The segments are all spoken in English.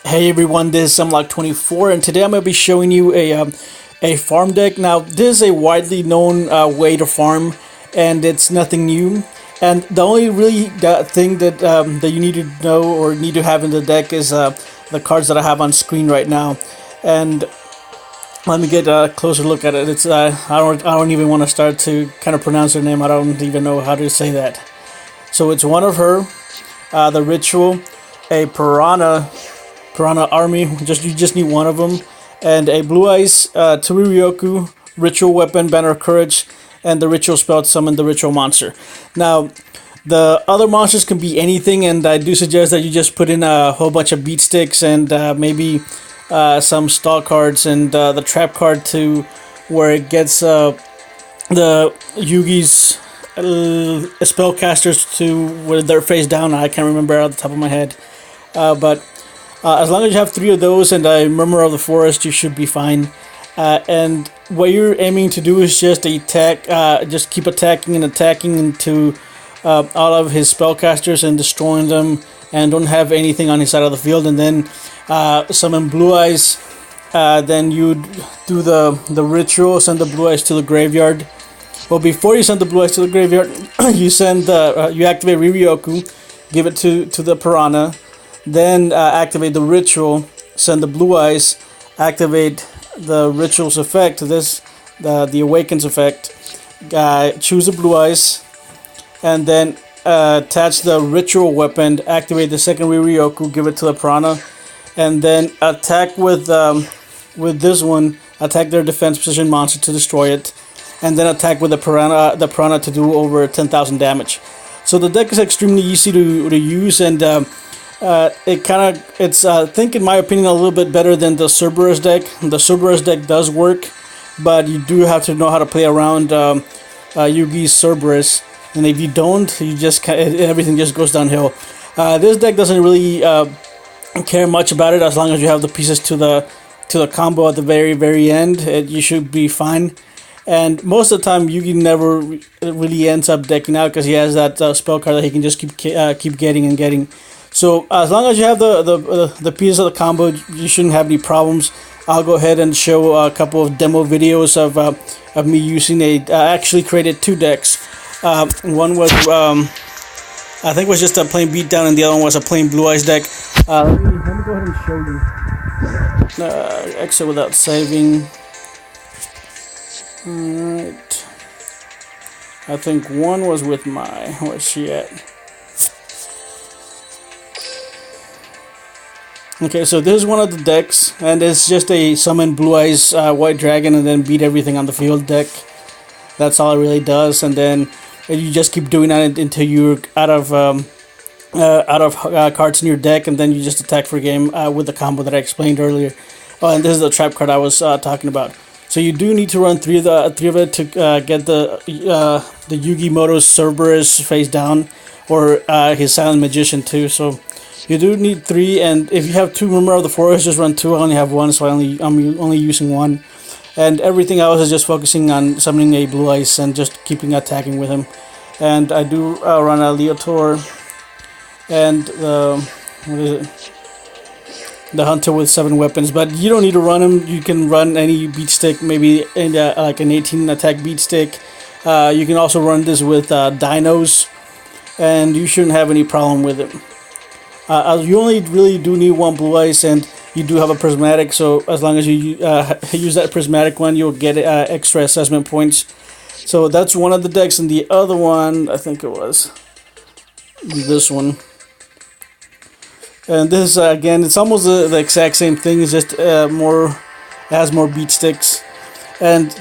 Hey everyone, this is Lock24, and today I'm going to be showing you a farm deck. Now, this is a widely known way to farm, and it's nothing new. And the only really thing that you need to know or need to have in the deck is the cards that I have on screen right now. And let me get a closer look at it. It's I don't even want to start to kind of pronounce her name. I don't even know how to say that. So it's one of her, the ritual, a piranha army. You just need one of them, and a blue eyes Tsuryoku ritual weapon, banner of courage, and the ritual spell to summon the ritual monster. Now, the other monsters can be anything, and I do suggest that you just put in a whole bunch of beat sticks and maybe some stall cards and the trap card to where it gets the Yugi's spellcasters to where they're face down. I can't remember out the top of my head, but as long as you have 3 of those and a Murmur of the Forest, you should be fine. And what you're aiming to do is just attack, just keep attacking into all of his spellcasters and destroying them, and don't have anything on his side of the field. And then summon Blue Eyes. Then you do the ritual, send the Blue Eyes to the graveyard. Well, before you send the Blue Eyes to the graveyard, you activate Riryoku, give it to the Piranha. Then activate the ritual, send the Blue Eyes, activate the ritual's effect, the Awakens effect, choose the Blue Eyes, and then attach the ritual weapon, activate the second Riryoku, give it to the Piranha, and then attack with this one, attack their defense position monster to destroy it, and then attack with the Piranha to do over 10,000 damage. So the deck is extremely easy to use, and it's I think in my opinion a little bit better than the Cerberus deck. The Cerberus deck does work, but you do have to know how to play around Yugi's Cerberus, and if you don't, everything just goes downhill. This deck doesn't really care much about it as long as you have the pieces to the combo at the very end. You should be fine. And most of the time, Yugi never really ends up decking out because he has that spell card that he can just keep getting and getting. So as long as you have the pieces of the combo, you shouldn't have any problems. I'll go ahead and show a couple of demo videos of me using I actually created 2 decks. One was I think was just a plain beatdown, and the other one was a plain Blue Eyes deck. Let me go ahead and show you. Exit without saving. Alright. I think one was with where's she at? Okay, so this is one of the decks, and it's just a summon Blue Eyes White Dragon and then beat everything on the field deck. That's all it really does, and then you just keep doing that until you're out of cards in your deck, and then you just attack for game with the combo that I explained earlier. Oh, and this is the trap card I was talking about. So you do need to run three of it to get the Yugi Muto Cerberus face down, or his Silent Magician too. So you do need 3, and if you have 2 Murmur of the Forest, just run 2. I only have 1, so I'm only using 1. And everything else is just focusing on summoning a Blue Eyes and just keeping attacking with him. And I do run a Leotor and the Hunter with 7 weapons, but you don't need to run him. You can run any beat stick, maybe like an 18 attack beat stick. You can also run this with dinos, and you shouldn't have any problem with it. You only really do need 1 Blue Eyes, and you do have a prismatic, so as long as you use that prismatic one, you'll get extra assessment points. So that's one of the decks, and the other one, I think it was this one. And this, again, it's almost the exact same thing, it's just it has more beat sticks. And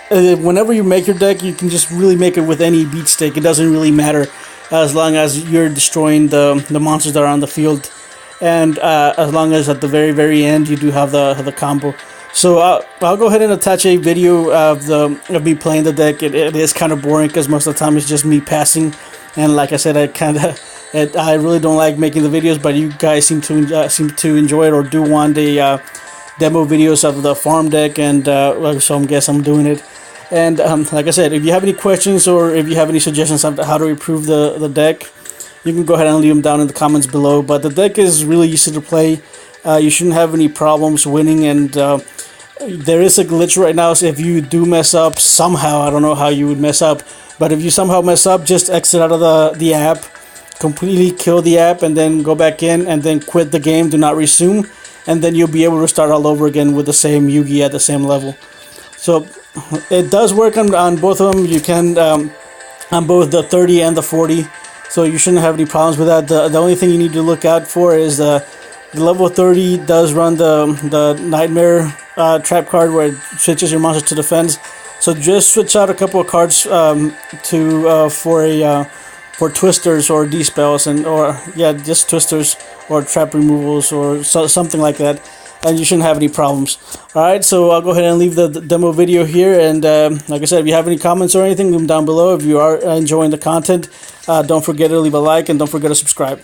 whenever you make your deck, you can just really make it with any beat stick. It doesn't really matter, as long as you're destroying the monsters that are on the field, and as long as at the very end you do have the combo. So I'll go ahead and attach a video of me playing the deck. It is kind of boring because most of the time it's just me passing, and like I said, I really don't like making the videos, but you guys seem to enjoy it or do want the demo videos of the farm deck, and so I guess I'm doing it. And like I said, if you have any questions or if you have any suggestions on how to improve the deck, you can go ahead and leave them down in the comments below. But the deck is really easy to play. you shouldn't have any problems winning. And there is a glitch right now, so if you do mess up somehow, I don't know how you would mess up, but if you somehow mess up, just exit out of the app, completely kill the app, and then go back in, and then quit the game, do not resume, and then you'll be able to start all over again with the same Yugi at the same level. So it does work on both of them. You can on both the 30 and the 40, so you shouldn't have any problems with that. The only thing you need to look out for is the level 30 does run the nightmare trap card, where it switches your monster to defense. So just switch out a couple of cards for twisters or dispels, just twisters or trap removals or something like that, and you shouldn't have any problems. Alright, so I'll go ahead and leave the demo video here, and like I said, if you have any comments or anything, leave them down below. If you are enjoying the content, don't forget to leave a like, and don't forget to subscribe.